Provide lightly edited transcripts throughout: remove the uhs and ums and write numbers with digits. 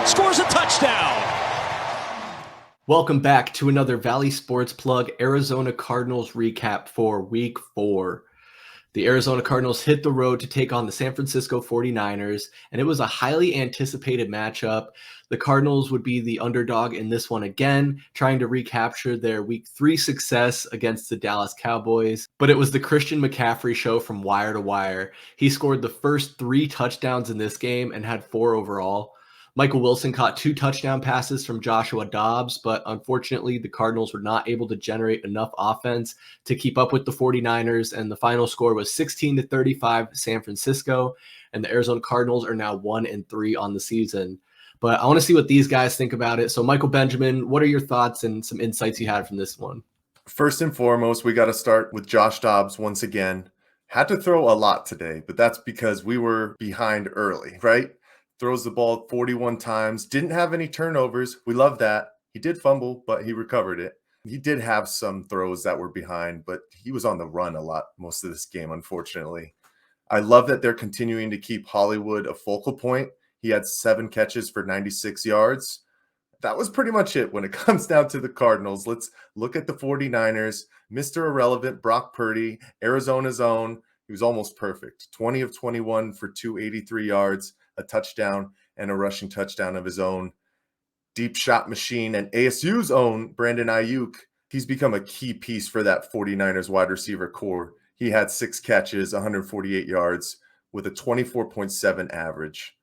scores a touchdown. Welcome back to another Valley Sports Plug Arizona Cardinals recap for Week 4. The Arizona Cardinals hit the road to take on the San Francisco 49ers, and it was a highly anticipated matchup. The Cardinals would be the underdog in this one again, trying to recapture their Week 3 success against the Dallas Cowboys. But it was the Christian McCaffrey show from wire to wire. He scored the first 3 touchdowns in this game and had 4 overall. Michael Wilson caught 2 touchdown passes from Joshua Dobbs, but unfortunately the Cardinals were not able to generate enough offense to keep up with the 49ers, and the final score was 16-35 San Francisco, and the Arizona Cardinals are now 1-3 on the season. But I want to see what these guys think about it. So Michael Benjamin, what are your thoughts and some insights you had from this one? First and foremost, we got to start with Josh Dobbs once again. Had to throw a lot today, but that's because we were behind early, right? Throws the ball 41 times, didn't have any turnovers. We love that. He did fumble, but he recovered it. He did have some throws that were behind, but he was on the run a lot most of this game, unfortunately. I love that they're continuing to keep Hollywood a focal point. He had 7 catches for 96 yards. That was pretty much it when it comes down to the Cardinals. Let's look at the 49ers. Mr. Irrelevant, Brock Purdy, Arizona's own. He was almost perfect. 20 of 21 for 283 yards, a touchdown, and a rushing touchdown of his own. Deep shot machine, and ASU's own Brandon Ayuk. He's become a key piece for that 49ers wide receiver core. He had 6 catches, 148 yards, with a 24.7 average.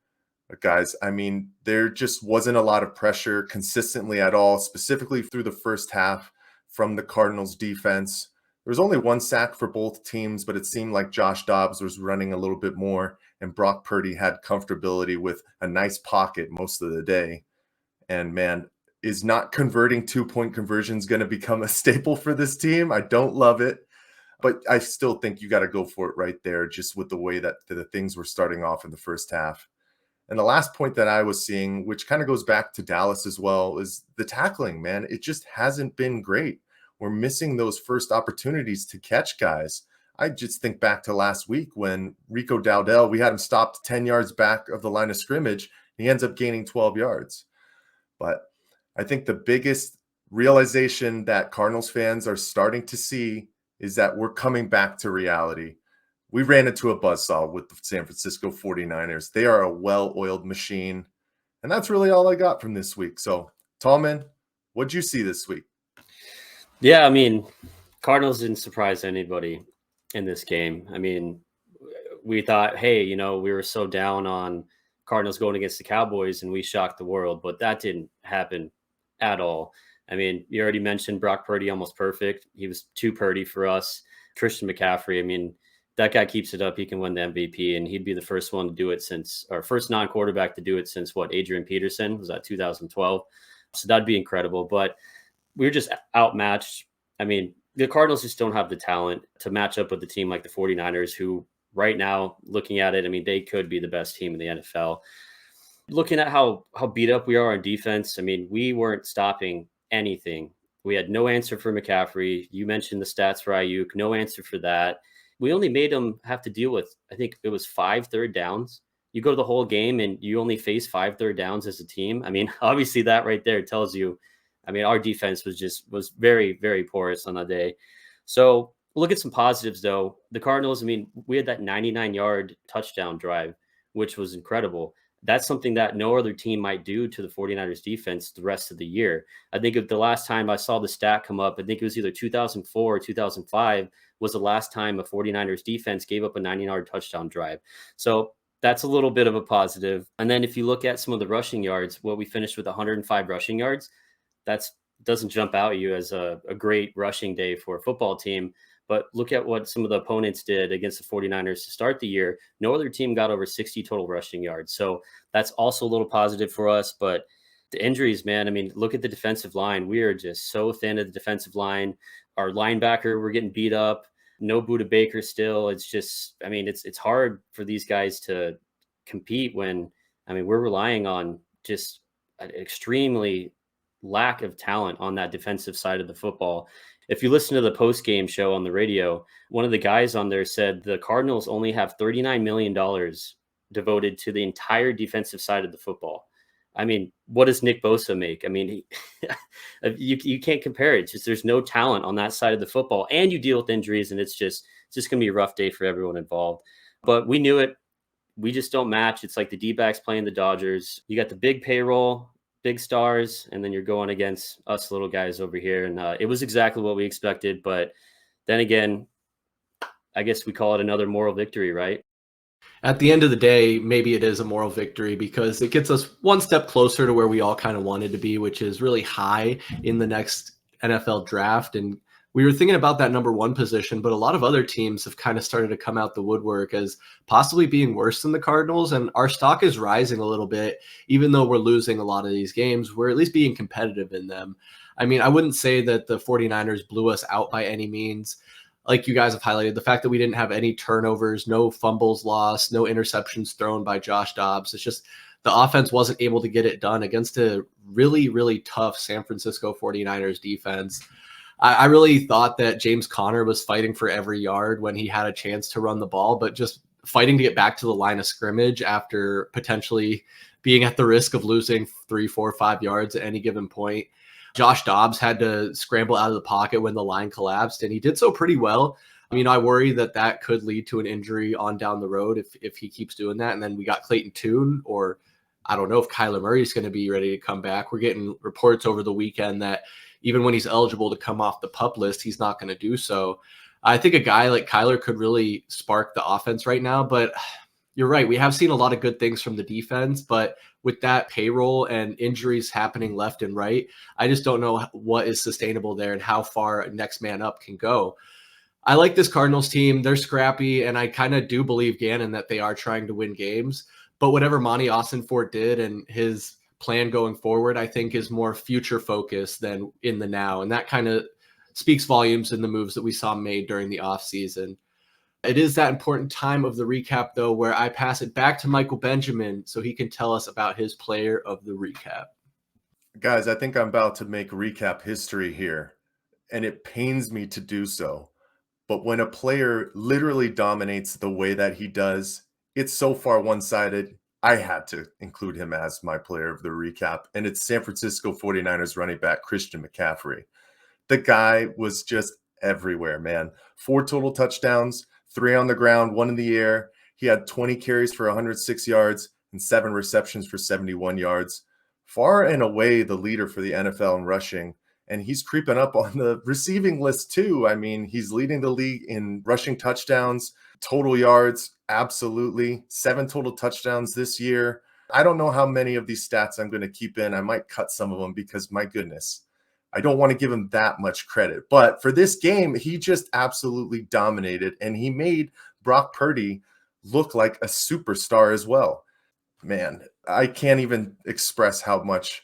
But guys, I mean, there just wasn't a lot of pressure consistently at all, specifically through the first half from the Cardinals defense. There was only 1 sack for both teams, but it seemed like Josh Dobbs was running a little bit more, and Brock Purdy had comfortability with a nice pocket most of the day. And man, is not converting 2-point conversions going to become a staple for this team? I don't love it, but I still think you got to go for it right there, just with the way that the things were starting off in the first half. And the last point that I was seeing, which kind of goes back to Dallas as well, is the tackling, man. It just hasn't been great. We're missing those first opportunities to catch guys. I just think back to last week when Rico Dowdell, we had him stopped 10 yards back of the line of scrimmage. He ends up gaining 12 yards. But I think the biggest realization that Cardinals fans are starting to see is that we're coming back to reality. We ran into a buzzsaw with the San Francisco 49ers. They are a well-oiled machine. And that's really all I got from this week. So, Tallman, what'd you see this week? Yeah, I mean, Cardinals didn't surprise anybody in this game. I mean, we thought, hey, we were so down on Cardinals going against the Cowboys and we shocked the world, but that didn't happen at all. I mean, you already mentioned Brock Purdy, almost perfect. He was too Purdy for us. Christian McCaffrey, I mean, that guy keeps it up. He can win the MVP, and he'd be the first one to do it since, or first non-quarterback to do it since Adrian Peterson was that 2012. So that'd be incredible. But we were just outmatched. I mean, the Cardinals just don't have the talent to match up with a team like the 49ers, who right now, looking at it, I mean, they could be the best team in the NFL. Looking at how beat up we are on defense, I mean, we weren't stopping anything. We had no answer for McCaffrey. You mentioned the stats for Ayuk, no answer for that. We only made them have to deal with, I think it was 5 third downs. You go to the whole game and you only face 5 third downs as a team. I mean, obviously that right there tells you, I mean, our defense was very, very porous on that day. So look at some positives, though. The Cardinals, I mean, we had that 99-yard touchdown drive, which was incredible. That's something that no other team might do to the 49ers defense the rest of the year. I think of the last time I saw the stat come up, I think it was either 2004 or 2005 was the last time a 49ers defense gave up a 90-yard touchdown drive. So that's a little bit of a positive. And then if you look at some of the rushing yards, we finished with 105 rushing yards. That doesn't jump out at you as a great rushing day for a football team. But look at what some of the opponents did against the 49ers to start the year. No other team got over 60 total rushing yards. So that's also a little positive for us. But the injuries, man, I mean, look at the defensive line. We are just so thin at the defensive line. Our linebacker, we're getting beat up. No Buda Baker still. It's just, I mean, it's hard for these guys to compete when, I mean, we're relying on just an extremely lack of talent on that defensive side of the football. If you listen to the post-game show on the radio, one of the guys on there said the Cardinals only have $39 million devoted to the entire defensive side of the football. I mean, what does Nick Bosa make? I mean, you can't compare it. It's just there's no talent on that side of the football, and you deal with injuries, and it's just going to be a rough day for everyone involved. But we knew it. We just don't match. It's like the D-backs playing the Dodgers. You got the big payroll, big stars, and then you're going against us little guys over here. And it was exactly what we expected. But then again, I guess we call it another moral victory, right? At the end of the day, maybe it is a moral victory because it gets us one step closer to where we all kind of wanted to be, which is really high in the next NFL draft. And we were thinking about that number one position, but a lot of other teams have kind of started to come out the woodwork as possibly being worse than the Cardinals. And our stock is rising a little bit, even though we're losing a lot of these games, we're at least being competitive in them. I mean, I wouldn't say that the 49ers blew us out by any means. Like you guys have highlighted, the fact that we didn't have any turnovers, no fumbles lost, no interceptions thrown by Josh Dobbs. It's just the offense wasn't able to get it done against a really, really tough San Francisco 49ers defense. I really thought that James Conner was fighting for every yard when he had a chance to run the ball, but just fighting to get back to the line of scrimmage after potentially being at the risk of losing 3, 4, 5 yards at any given point. Josh Dobbs had to scramble out of the pocket when the line collapsed, and he did so pretty well. I worry that that could lead to an injury on down the road if he keeps doing that. And then we got Clayton Tune, or I don't know if Kyler Murray is going to be ready to come back. We're getting reports over the weekend that even when he's eligible to come off the PUP list, he's not going to do so. I think a guy like Kyler could really spark the offense right now, but you're right. We have seen a lot of good things from the defense, but with that payroll and injuries happening left and right, I just don't know what is sustainable there and how far next man up can go. I like this Cardinals team. They're scrappy, and I kind of do believe Gannon that they are trying to win games. But whatever Monty Austinfort did and his plan going forward, I think is more future focused than in the now. And that kind of speaks volumes in the moves that we saw made during the offseason. It is that important time of the recap, though, where I pass it back to Michael Benjamin so he can tell us about his player of the recap. Guys, I think I'm about to make recap history here, and it pains me to do so. But when a player literally dominates the way that he does, it's so far one-sided, I had to include him as my player of the recap, and it's San Francisco 49ers running back Christian McCaffrey. The guy was just everywhere, man. 4 total touchdowns, 3 on the ground, 1 in the air. He had 20 carries for 106 yards and 7 receptions for 71 yards. Far and away the leader for the NFL in rushing, and he's creeping up on the receiving list too. I mean, he's leading the league in rushing touchdowns, total yards, absolutely. 7 total touchdowns this year. I don't know how many of these stats I'm going to keep in. I might cut some of them because, my goodness, I don't want to give him that much credit. But for this game, he just absolutely dominated, and he made Brock Purdy look like a superstar as well. Man, I can't even express how much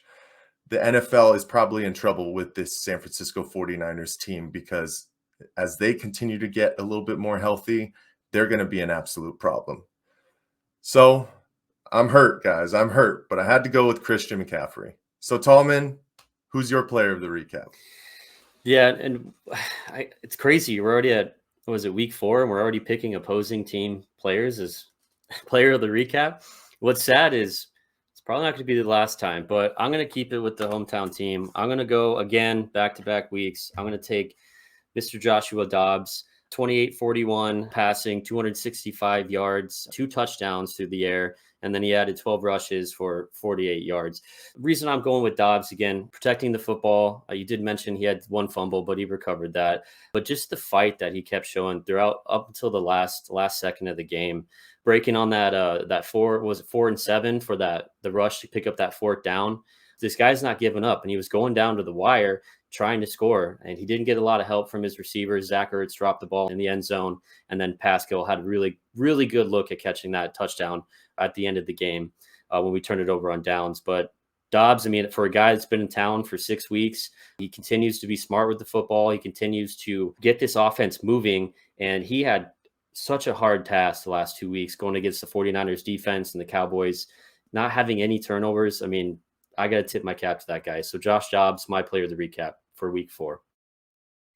the NFL is probably in trouble with this San Francisco 49ers team, because as they continue to get a little bit more healthy, they're going to be an absolute problem. So I'm hurt, guys. I'm hurt, but I had to go with Christian McCaffrey. So Tallman, who's your player of the recap? Yeah, and it's crazy. We're already at, what was it, week 4, and we're already picking opposing team players as player of the recap. What's sad is it's probably not going to be the last time, but I'm going to keep it with the hometown team. I'm going to go again back-to-back weeks. I'm going to take Mr. Joshua Dobbs, 28-41 passing, 265 yards, 2 touchdowns through the air, and then he added 12 rushes for 48 yards. The reason I'm going with Dobbs, again, protecting the football. You did mention he had 1 fumble, but he recovered that. But just the fight that he kept showing throughout up until the last second of the game, breaking on that 4 and 7 for the rush to pick up that 4th down. This guy's not giving up, and he was going down to the wire trying to score, and he didn't get a lot of help from his receivers. Zach Ertz dropped the ball in the end zone, and then Pascal had a really, really good look at catching that touchdown at the end of the game when we turned it over on downs. But Dobbs, I mean, for a guy that's been in town for 6 weeks, he continues to be smart with the football. He continues to get this offense moving, and he had such a hard task the last 2 weeks going against the 49ers defense and the Cowboys, not having any turnovers. I mean, I got to tip my cap to that guy. So Josh Dobbs, my player of the recap for week 4.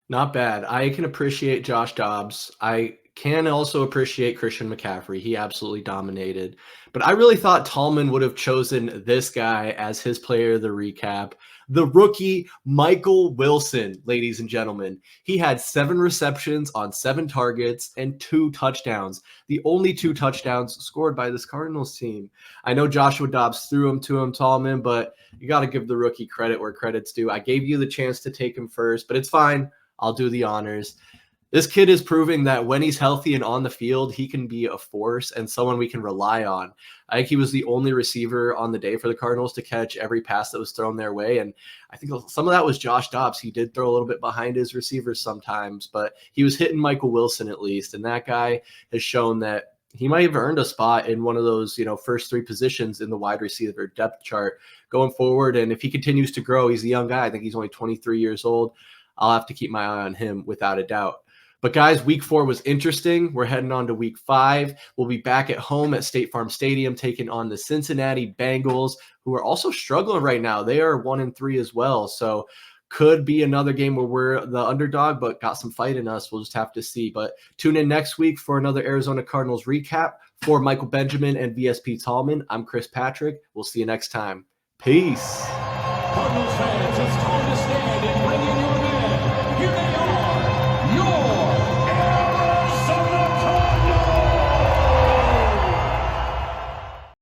Not bad. I can appreciate Josh Dobbs. I Can also appreciate Christian McCaffrey. He absolutely dominated. But I really thought Tallman would have chosen this guy as his player of the recap. The rookie, Michael Wilson, ladies and gentlemen. He had 7 receptions on 7 targets and 2 touchdowns. The only 2 touchdowns scored by this Cardinals team. I know Joshua Dobbs threw him to him, Tallman, but you got to give the rookie credit where credit's due. I gave you the chance to take him first, but it's fine. I'll do the honors. This kid is proving that when he's healthy and on the field, he can be a force and someone we can rely on. I think he was the only receiver on the day for the Cardinals to catch every pass that was thrown their way. And I think some of that was Josh Dobbs. He did throw a little bit behind his receivers sometimes, but he was hitting Michael Wilson at least. And that guy has shown that he might have earned a spot in one of those, first 3 positions in the wide receiver depth chart going forward. And if he continues to grow, he's a young guy. I think he's only 23 years old. I'll have to keep my eye on him without a doubt. But guys, week 4 was interesting. We're heading on to week 5. We'll be back at home at State Farm Stadium taking on the Cincinnati Bengals, who are also struggling right now. They are 1-3 as well. So could be another game where we're the underdog, but got some fight in us. We'll just have to see. But tune in next week for another Arizona Cardinals recap. For Michael Benjamin and VSP Tallman, I'm Chris Patrick. We'll see you next time. Peace. Cardinals fans, it's time to stand and bring in your